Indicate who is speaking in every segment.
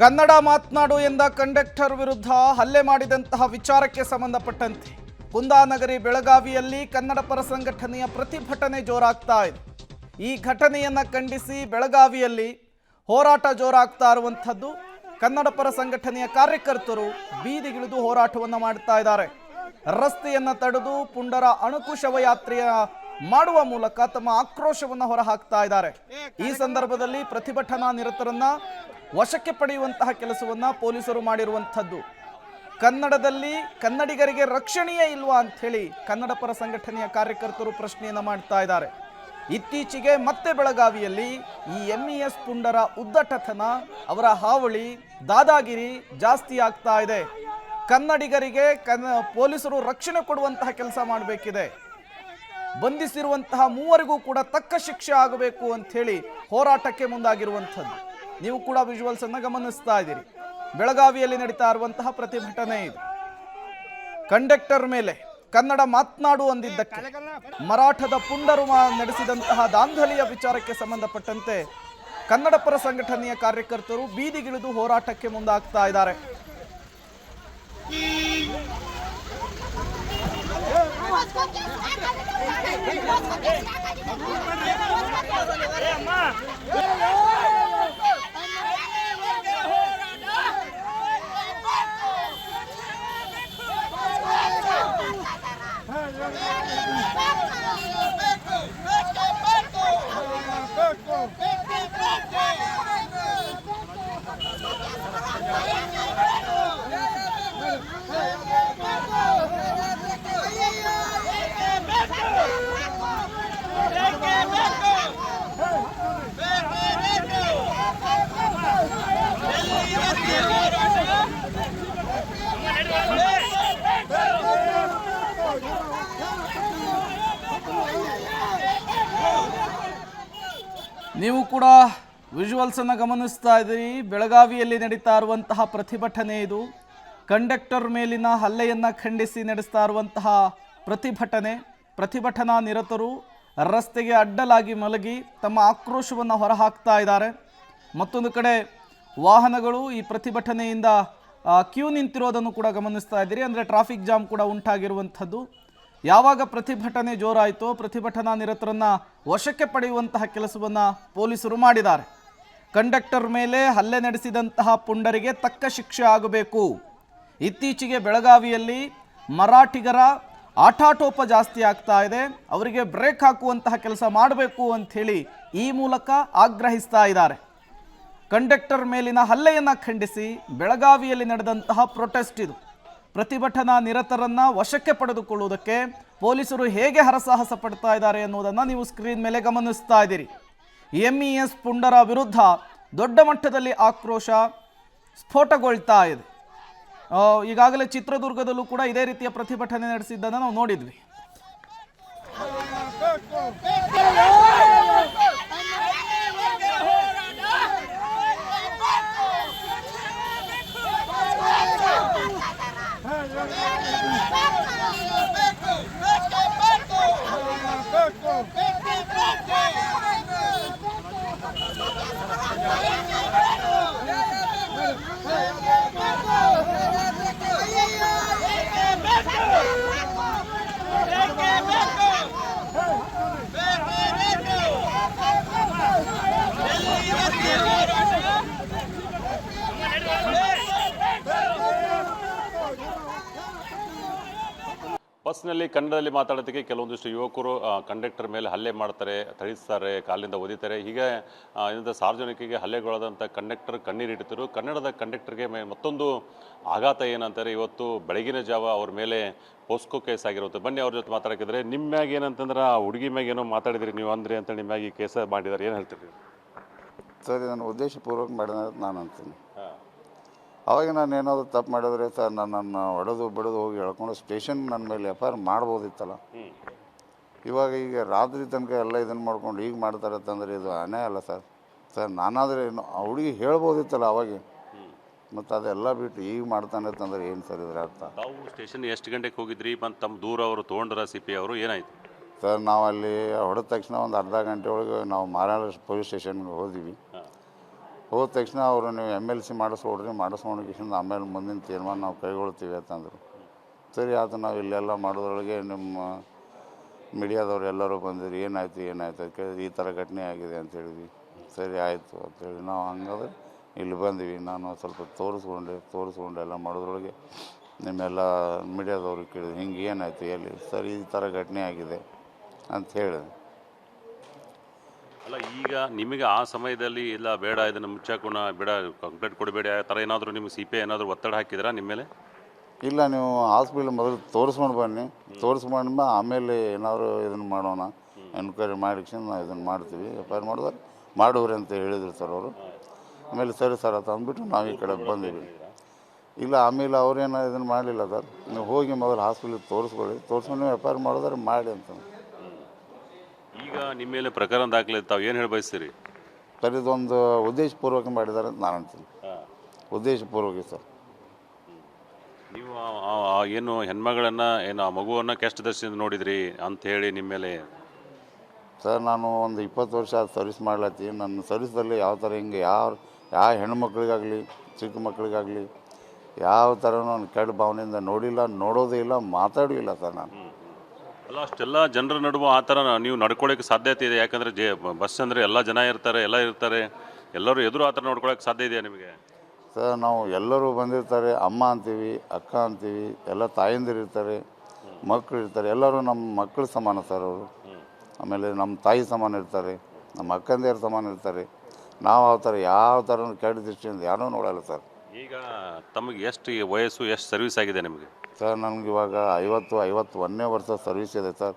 Speaker 1: ಕನ್ನಡ ಮಾತನಾಡು ಎಂದ ಕಂಡಕ್ಟರ್ ವಿರುದ್ಧ ಹಲ್ಲೆ ಮಾಡಿದಂತಹ ವಿಚಾರಕ್ಕೆ ಸಂಬಂಧಪಟ್ಟಂತೆ ಕುಂದಾನಗರಿ ಬೆಳಗಾವಿಯಲ್ಲಿ ಕನ್ನಡ ಪರ ಸಂಘಟನೆಯ ಪ್ರತಿಭಟನೆ ಜೋರಾಗ್ತಾ ಇದೆ. ಈ ಘಟನೆಯನ್ನು ಖಂಡಿಸಿ ಬೆಳಗಾವಿಯಲ್ಲಿ ಹೋರಾಟ ಜೋರಾಗ್ತಾ ಇರುವಂಥದ್ದು. ಕನ್ನಡ ಪರ ಸಂಘಟನೆಯ ಕಾರ್ಯಕರ್ತರು ಬೀದಿಗಿಳಿದು ಹೋರಾಟವನ್ನು ಮಾಡ್ತಾ ಇದ್ದಾರೆ. ರಸ್ತೆಯನ್ನು ತಡೆದು ಪುಂಡರ ಅಣಕು ಶವಯಾತ್ರೆಯ ಮಾಡುವ ಮೂಲಕ ತಮ್ಮ ಆಕ್ರೋಶವನ್ನು ಹೊರಹಾಕ್ತಾ ಇದ್ದಾರೆ. ಈ ಸಂದರ್ಭದಲ್ಲಿ ಪ್ರತಿಭಟನಾ ನಿರತರನ್ನ ವಶಕ್ಕೆ ಪಡೆಯುವಂತಹ ಕೆಲಸವನ್ನ ಪೊಲೀಸರು ಮಾಡಿರುವಂಥದ್ದು. ಕನ್ನಡದಲ್ಲಿ ಕನ್ನಡಿಗರಿಗೆ ರಕ್ಷಣೆಯೇ ಇಲ್ವಾ ಅಂತ ಹೇಳಿ ಕನ್ನಡ ಪರ ಸಂಘಟನೆಯ ಕಾರ್ಯಕರ್ತರು ಪ್ರಶ್ನೆಯನ್ನ ಮಾಡ್ತಾ ಇದ್ದಾರೆ. ಇತ್ತೀಚೆಗೆ ಮತ್ತೆ ಬೆಳಗಾವಿಯಲ್ಲಿ ಈ MES ಪುಂಡರ ಉದ್ದಟತನ, ಅವರ ಹಾವಳಿ, ದಾದಾಗಿರಿ ಜಾಸ್ತಿ ಆಗ್ತಾ ಇದೆ. ಕನ್ನಡಿಗರಿಗೆ ಪೊಲೀಸರು ರಕ್ಷಣೆ ಕೊಡುವಂತಹ ಕೆಲಸ ಮಾಡಬೇಕಿದೆ. ಬಂಧಿಸಿರುವಂತಹ ಮೂವರಿಗೂ ಕೂಡ ತಕ್ಕ ಶಿಕ್ಷೆ ಆಗಬೇಕು ಅಂತ ಹೇಳಿ ಹೋರಾಟಕ್ಕೆ ಮುಂದಾಗಿರುವಂಥದ್ದು. ನೀವು ಕೂಡ ವಿಜುವಲ್ಸ್ ಅನ್ನು ಗಮನಿಸ್ತಾ ಇದ್ದೀರಿ. ಬೆಳಗಾವಿಯಲ್ಲಿ ನಡೀತಾ ಇರುವಂತಹ ಪ್ರತಿಭಟನೆ ಇದು. ಕಂಡಕ್ಟರ್ ಮೇಲೆ ಕನ್ನಡ ಮಾತನಾಡು ಅಂದಿದ್ದಕ್ಕೆ ಮರಾಠದ ಪುಂಡರು ನಡೆಸಿದಂತಹ ದಾಂಧಲಿಯ ವಿಚಾರಕ್ಕೆ ಸಂಬಂಧಪಟ್ಟಂತೆ ಕನ್ನಡ ಪರ ಸಂಘಟನೆಯ ಕಾರ್ಯಕರ್ತರು ಬೀದಿಗಿಳಿದು ಹೋರಾಟಕ್ಕೆ ಮುಂದಾಗ್ತಾ ಇದ್ದಾರೆ. ನೀವು ಕೂಡ ವಿಜುವಲ್ಸ್ ಅನ್ನು ಗಮನಿಸ್ತಾ ಇದ್ದೀರಿ. ಬೆಳಗಾವಿಯಲ್ಲಿ ನಡೀತಾ ಇರುವಂತಹ ಪ್ರತಿಭಟನೆ ಇದು. ಕಂಡಕ್ಟರ್ ಮೇಲಿನ ಹಲ್ಲೆಯನ್ನು ಖಂಡಿಸಿ ನಡೆಸ್ತಾ ಇರುವಂತಹ ಪ್ರತಿಭಟನೆ. ಪ್ರತಿಭಟನಾ ನಿರತರು ರಸ್ತೆಗೆ ಅಡ್ಡಲಾಗಿ ಮಲಗಿ ತಮ್ಮ ಆಕ್ರೋಶವನ್ನು ಹೊರಹಾಕ್ತಾ ಇದ್ದಾರೆ. ಮತ್ತೊಂದು ಕಡೆ ವಾಹನಗಳು ಈ ಪ್ರತಿಭಟನೆಯಿಂದ ಕ್ಯೂ ನಿಂತಿರೋದನ್ನು ಕೂಡ ಗಮನಿಸ್ತಾ ಇದ್ದೀರಿ. ಅಂದರೆ ಟ್ರಾಫಿಕ್ ಜಾಮ್ ಕೂಡ ಉಂಟಾಗಿರುವಂಥದ್ದು. ಯಾವಾಗ ಪ್ರತಿಭಟನೆ ಜೋರಾಯಿತೋ ಪ್ರತಿಭಟನಾ ನಿರತರನ್ನು ವಶಕ್ಕೆ ಪಡೆಯುವಂತಹ ಕೆಲಸವನ್ನು ಪೊಲೀಸರು ಮಾಡಿದ್ದಾರೆ. ಕಂಡಕ್ಟರ್ ಮೇಲೆ ಹಲ್ಲೆ ನಡೆಸಿದಂತಹ ಪುಂಡರಿಗೆ ತಕ್ಕ ಶಿಕ್ಷೆ ಆಗಬೇಕು. ಇತ್ತೀಚೆಗೆ ಬೆಳಗಾವಿಯಲ್ಲಿ ಮರಾಠಿಗರ ಆಟಾಟೋಪ ಜಾಸ್ತಿ ಆಗ್ತಾ ಇದೆ. ಅವರಿಗೆ ಬ್ರೇಕ್ ಹಾಕುವಂತಹ ಕೆಲಸ ಮಾಡಬೇಕು ಅಂಥೇಳಿ ಈ ಮೂಲಕ ಆಗ್ರಹಿಸ್ತಾ ಇದ್ದಾರೆ. ಕಂಡಕ್ಟರ್ ಮೇಲಿನ ಹಲ್ಲೆಯನ್ನು ಖಂಡಿಸಿ ಬೆಳಗಾವಿಯಲ್ಲಿ ನಡೆದಂತಹ ಪ್ರೊಟೆಸ್ಟ್ ಇದು. ಪ್ರತಿಭಟನಾ ನಿರತರನ್ನ ವಶಕ್ಕೆ ಪಡೆದುಕೊಳ್ಳುವುದಕ್ಕೆ ಪೊಲೀಸರು ಹೇಗೆ ಹರಸಾಹಸ ಪಡ್ತಾ ಇದ್ದಾರೆ ಅನ್ನೋದನ್ನು ನೀವು ಸ್ಕ್ರೀನ್ ಮೇಲೆ ಗಮನಿಸ್ತಾ ಇದ್ದೀರಿ. MES ಪುಂಡರ ವಿರುದ್ಧ ದೊಡ್ಡ ಮಟ್ಟದಲ್ಲಿ ಆಕ್ರೋಶ ಸ್ಫೋಟಗೊಳ್ತಾ ಇದೆ. ಈಗಾಗಲೇ ಚಿತ್ರದುರ್ಗದಲ್ಲೂ ಕೂಡ ಇದೇ ರೀತಿಯ ಪ್ರತಿಭಟನೆ ನಡೆಸಿದ್ದನ್ನು ನಾವು ನೋಡಿದ್ವಿ.
Speaker 2: ಬಸ್ನಲ್ಲಿ ಕನ್ನಡದಲ್ಲಿ ಮಾತಾಡೋದಕ್ಕೆ ಕೆಲವೊಂದಿಷ್ಟು ಯುವಕರು ಕಂಡಕ್ಟರ್ ಮೇಲೆ ಹಲ್ಲೆ ಮಾಡ್ತಾರೆ, ಥಳಿಸ್ತಾರೆ, ಕಾಲಿಂದ ಒದಿತಾರೆ. ಹೀಗೆ ಇಂಥ ಸಾರ್ವಜನಿಕರಿಗೆ ಹಲ್ಲೆಗೊಳದಂಥ ಕಂಡಕ್ಟರ್ ಕಣ್ಣೀರಿಟ್ಟಿದ್ರು. ಕನ್ನಡದ ಕಂಡಕ್ಟರ್ಗೆ ಮತ್ತೊಂದು ಆಘಾತ ಏನಂತಾರೆ, ಇವತ್ತು ಬೆಳಗಿನ ಜಾವ ಅವ್ರ ಮೇಲೆ ಪೋಸ್ಕೋ ಕೇಸ್ ಆಗಿರುತ್ತೆ. ಬನ್ನಿ ಅವ್ರ ಜೊತೆ ಮಾತಾಡೋಕ್ಕಿದ್ರೆ ನಿಮ್ಮ ಮ್ಯಾಗ ಏನಂತಂದ್ರೆ ಆ ಹುಡುಗಿ ಮ್ಯಾಗ ಏನೋ ಮಾತಾಡಿದ್ರಿ ನೀವು ಅಂದ್ರಿ ಅಂತ ನಿಮ್ಮ ಮ್ಯಾಗ ಈ ಕೇಸ ಮಾಡಿದ್ದಾರೆ, ಏನು ಹೇಳ್ತೀರಿ?
Speaker 3: ಸರಿ, ನಾನು ಉದ್ದೇಶಪೂರ್ವಕ ಮಾಡಿದ ನಾನು ಅಂತೀನಿ. ಅವಾಗ ನಾನು ಏನಾದರೂ ತಪ್ಪು ಮಾಡಿದ್ರೆ ಸರ್ ನನ್ನನ್ನು ಹೊಡೆದು ಬಿಡೋದು ಹೋಗಿ ಹೇಳ್ಕೊಂಡು ಸ್ಟೇಷನ್ ನನ್ನ ಮೇಲೆ FIR ಮಾಡ್ಬೋದಿತ್ತಲ್ಲ. ಇವಾಗ ಈಗ ರಾತ್ರಿ ತನಕ ಎಲ್ಲ ಇದನ್ನು ಮಾಡ್ಕೊಂಡು ಈಗ ಮಾಡ್ತಾರೆ ಅಂತಂದರೆ ಇದು ಅನ್ಯಾಯ ಅಲ್ಲ ಸರ್. ನಾನಾದರೆ ಆ ಹುಡುಗಿ ಹೇಳ್ಬೋದಿತ್ತಲ್ಲ ಅವಾಗ. ಮತ್ತು ಅದೆಲ್ಲ ಬಿಟ್ಟು ಈಗ ಮಾಡ್ತಾನೆ ಅಂತಂದ್ರೆ ಏನು ಸರ್ ಇದ್ರ ಅರ್ಥ?
Speaker 2: ತಾವು ಸ್ಟೇಷನ್ ಎಷ್ಟು ಗಂಟೆಗೆ ಹೋಗಿದ್ರಿ? ಮತ್ತು ತಮ್ಮ ದೂರ ಅವರು ತೊಗೊಂಡ್ರ CP ಅವರು ಏನಾಯಿತು
Speaker 3: ಸರ್? ನಾವು ಅಲ್ಲಿ ಹೊಡೆದ ತಕ್ಷಣ ಒಂದು ಅರ್ಧ ಗಂಟೆ ಒಳಗೆ ನಾವು ಮಾರಾಳ ಪೊಲೀಸ್ ಸ್ಟೇಷನ್ಗೆ ಹೋದ್ವಿ. ಹೋದ ತಕ್ಷಣ ಅವರು ನೀವು MLC ಮಾಡಿಸ್ಕೊಂಡ್ಕಿಂದ ಆಮೇಲೆ ಮುಂದಿನ ತೀರ್ಮಾನ ನಾವು ಕೈಗೊಳ್ತೀವಿ ಅಂತಂದರು. ಸರಿ ಆಯ್ತು, ನಾವು ಇಲ್ಲೆಲ್ಲ ಮಾಡೋದ್ರೊಳಗೆ ನಿಮ್ಮ ಮೀಡಿಯಾದವ್ರು ಎಲ್ಲರೂ ಬಂದಿದ್ರು. ಏನಾಯ್ತು ಅಂತ ಕೇಳಿದ್ರಿ, ಈ ಥರ ಘಟನೆ ಆಗಿದೆ ಅಂತ ಹೇಳಿದ್ವಿ. ಸರಿ ಆಯಿತು ಅಂತೇಳಿ ನಾವು ಹಂಗಾದ್ರೆ ಇಲ್ಲಿ ಬಂದ್ವಿ. ನಾನು ಸ್ವಲ್ಪ ತೋರಿಸ್ಕೊಂಡೆ ಎಲ್ಲ ಮಾಡೋದ್ರೊಳಗೆ ನಿಮ್ಮೆಲ್ಲ ಮೀಡಿಯಾದವ್ರಿಗೆ ಕೇಳಿದ್ವಿ, ಹಿಂಗೆ ಏನಾಯಿತು ಎಲ್ಲಿ, ಸರಿ ಈ ಥರ ಘಟನೆ ಆಗಿದೆ ಅಂತ ಹೇಳಿದೆ.
Speaker 2: ಅಲ್ಲ, ಈಗ ನಿಮಗೆ ಆ ಸಮಯದಲ್ಲಿ ಇಲ್ಲ ಬೇಡ ಇದನ್ನು ಮುಚ್ಚಾಕೋಣ, ಬೇಡ ಕಂಪ್ಲೇಂಟ್ ಕೊಡಬೇಡಿ, ಆ ಥರ ಏನಾದರೂ ನಿಮ್ಗೆ CPI ಏನಾದರೂ ಒತ್ತಡ ಹಾಕಿದ್ರಾ ನಿಮ್ಮ ಮೇಲೆ?
Speaker 3: ಇಲ್ಲ, ನೀವು ಹಾಸ್ಪಿಟ್ಲ್ ಮೊದಲು ತೋರಿಸ್ಕೊಂಡು ಬನ್ನಿ, ತೋರಿಸ್ಕೊಂಡ್ಬ ಆಮೇಲೆ ಏನಾದ್ರು ಇದನ್ನು ಮಾಡೋಣ, ಎನ್ಕ್ವೈರಿ ಮಾಡಿಕೊಂಡು ನಾವು ಇದನ್ನು ಮಾಡ್ತೀವಿ, FIR ಮಾಡೋರಿ ಅಂತ ಹೇಳಿದ್ರು ಸರ್ ಅವರು. ಆಮೇಲೆ ಸರಿ ಸರ್ ಅಂತ ಅಂದ್ಬಿಟ್ಟು ನಾವು ಈ ಕಡೆ ಬಂದೀವಿ. ಇಲ್ಲ, ಆಮೇಲೆ ಅವ್ರೇನೋ ಇದನ್ನು ಮಾಡಲಿಲ್ಲ ಸರ್, ನೀವು ಹೋಗಿ ಮೊದಲು ಹಾಸ್ಪಿಟ್ಲಿಗೆ ತೋರಿಸ್ಕೊಂಡು ನೀವು FIR ಮಾಡೋದಾದ್ರೆ ಮಾಡಿ ಅಂತ.
Speaker 2: ಈಗ ನಿಮ್ಮ ಮೇಲೆ ಪ್ರಕರಣ ದಾಖಲೆ ತಾವು ಏನು ಹೇಳಿ ಬಯಸ್ತೀರಿ?
Speaker 3: ಸರ್, ಇದೊಂದು ಉದ್ದೇಶಪೂರ್ವಕ ಮಾಡಿದ್ದಾರೆ ಅಂತ ನಾನು ಅಂತೀನಿ. ಉದ್ದೇಶಪೂರ್ವಕ ಸರ್.
Speaker 2: ನೀವು ಏನು ಹೆಣ್ಮಗಳನ್ನು ಏನು ಆ ಮಗುವನ್ನು ಕೆಷ್ಟ ದರ್ಶನದಿಂದ ನೋಡಿದ್ರಿ ಅಂತ ಹೇಳಿ ನಿಮ್ಮ ಮೇಲೆ?
Speaker 3: ಸರ್, ನಾನು ಒಂದು 20 ವರ್ಷ ಸರ್ವಿಸ್ ಮಾಡ್ಲತ್ತೀನಿ. ನನ್ನ ಸರ್ವಿಸ್ದಲ್ಲಿ ಯಾವ ಥರ ಹಿಂಗೆ ಯಾವ ಹೆಣ್ಮಕ್ಳಿಗಾಗಲಿ ಚಿಕ್ಕ ಮಕ್ಕಳಿಗಾಗಲಿ ಯಾವ ಥರನೂ ನಾನು ಕೆಟ್ಟ ಭಾವನೆಯಿಂದ ನೋಡಿಲ್ಲ, ನೋಡೋದೇ ಇಲ್ಲ, ಮಾತಾಡೂ ಇಲ್ಲ ಸರ್ ನಾನು.
Speaker 2: ಅಲ್ಲ, ಅಷ್ಟೆಲ್ಲ ಜನರ ನಡುವೆ ಆ ಥರ ನೀವು ನಡ್ಕೊಳ್ಳೋಕ್ಕೆ ಸಾಧ್ಯತೆ ಇದೆ? ಯಾಕಂದರೆ ಬಸ್ ಅಂದರೆ ಎಲ್ಲ ಜನ ಇರ್ತಾರೆ, ಎಲ್ಲರೂ ಎದುರು ಆ ಥರ ನೋಡ್ಕೊಳ್ಳೋಕೆ ಸಾಧ್ಯ ಇದೆಯಾ ನಿಮಗೆ?
Speaker 3: ಸರ್, ನಾವು ಎಲ್ಲರೂ ಬಂದಿರ್ತಾರೆ, ಅಮ್ಮ ಅಂತೀವಿ, ಅಕ್ಕ ಅಂತೀವಿ, ಎಲ್ಲ ತಾಯಂದಿರು ಇರ್ತಾರೆ, ಮಕ್ಕಳು ಇರ್ತಾರೆ, ಎಲ್ಲರೂ ನಮ್ಮ ಮಕ್ಕಳು ಸಮಾನ ಸರ್ ಅವರು. ಆಮೇಲೆ ನಮ್ಮ ತಾಯಿ ಸಮಾನ ಇರ್ತಾರೆ, ನಮ್ಮ ಅಕ್ಕಂದಿರು ಸಮಾನ ಇರ್ತಾರೆ. ನಾವು ಆ ಥರ ಯಾವ ಥರ ಕೆಟ್ಟ ದೃಷ್ಟಿಯಿಂದ ಯಾರೂ ನೋಡಲ್ಲ ಸರ್.
Speaker 2: ಈಗ ತಮಗೆ ಎಷ್ಟು ವಯಸ್ಸು, ಎಷ್ಟು ಸರ್ವಿಸ್ ಆಗಿದೆ ನಿಮಗೆ?
Speaker 3: ಸರ್, ನನಗೆ ಇವಾಗ 51ನೇ ವರ್ಷ ಸರ್ವಿಸ್ ಇದೆ ಸರ್.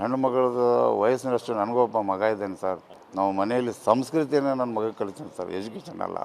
Speaker 3: ಹೆಣ್ಣುಮಗಳದ್ದು ವಯಸ್ಸಿನಷ್ಟು ನನಗೊಬ್ಬ ಮಗ ಇದ್ದೇನೆ ಸರ್. ನಾವು ಮನೆಯಲ್ಲಿ ಸಂಸ್ಕೃತಿಯನ್ನು ನನ್ನ ಮಗ ಕಲಿತೀನಿ ಸರ್, ಎಜುಕೇಷನ್ ಅಲ್ಲ.